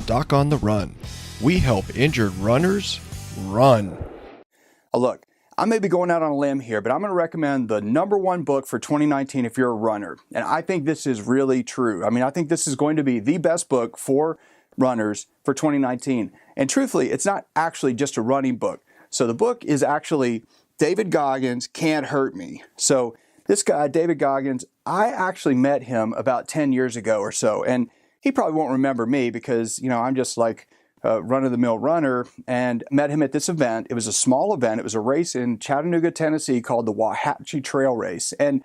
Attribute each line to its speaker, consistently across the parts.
Speaker 1: Doc on the Run. We help injured runners run.
Speaker 2: Look, I may be going out on a limb here, but I'm going to recommend the #1 book for 2019 if you're a runner. And I think this is really true. I mean, I think this is going to be the best book for runners for 2019. And truthfully, it's not actually just a running book. So the book is actually David Goggins' Can't Hurt Me. So this guy, David Goggins, I actually met him about 10 years ago or so. And he probably won't remember me because, I'm just like a run-of-the-mill runner, and met him at this event. It was a small event. It was a race in Chattanooga, Tennessee called the Waxahachie Trail Race. And,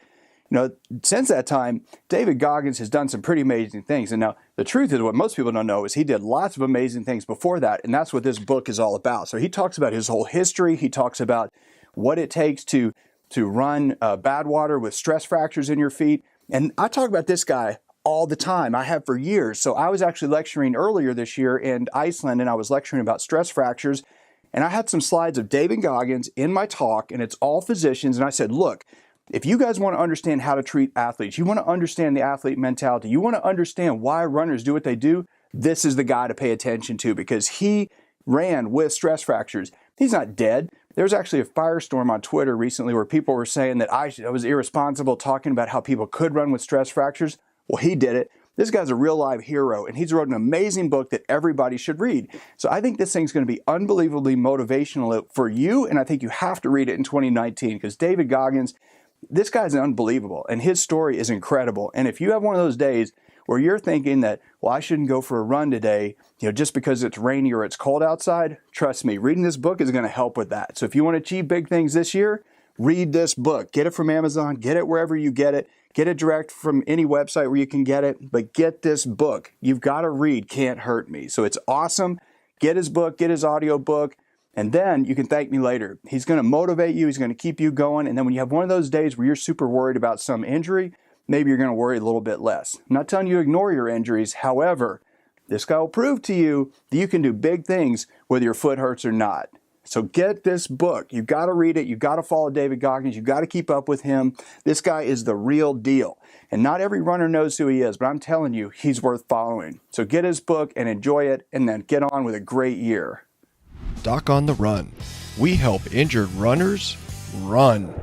Speaker 2: since that time, David Goggins has done some pretty amazing things. And now the truth is what most people don't know is he did lots of amazing things before that. And that's what this book is all about. So he talks about his whole history. He talks about what it takes to run bad water with stress fractures in your feet. And I talk about this guy all the time. I have for years. So I was actually lecturing earlier this year in Iceland, and I was lecturing about stress fractures. And I had some slides of David Goggins in my talk, and it's all physicians. And I said, look, if you guys want to understand how to treat athletes, you want to understand the athlete mentality, you want to understand why runners do what they do, this is the guy to pay attention to because he ran with stress fractures. He's not dead. There was actually a firestorm on Twitter recently where people were saying that I was irresponsible talking about how people could run with stress fractures. Well, he did it. This guy's a real live hero, and he's wrote an amazing book that everybody should read. So I think this thing's going to be unbelievably motivational for you, and I think you have to read it in 2019 because David Goggins, this guy's unbelievable, and his story is incredible. And if you have one of those days where you're thinking that, well, I shouldn't go for a run today, just because it's rainy or it's cold outside, trust me, reading this book is going to help with that. So if you want to achieve big things this year, read this book. Get it from Amazon, get it wherever you get it. Get it direct from any website where you can get it, but get this book. You've got to read Can't Hurt Me. So it's awesome. Get his book, get his audio book, and then you can thank me later. He's going to motivate you. He's going to keep you going. And then when you have one of those days where you're super worried about some injury, maybe you're going to worry a little bit less. I'm not telling you to ignore your injuries. However, this guy will prove to you that you can do big things whether your foot hurts or not. So get this book. You've got to read it. You've got to follow David Goggins. You've got to keep up with him. This guy is the real deal. And not every runner knows who he is, but I'm telling you, he's worth following. So get his book and enjoy it, and then get on with a great year.
Speaker 1: Doc on the Run. We help injured runners run.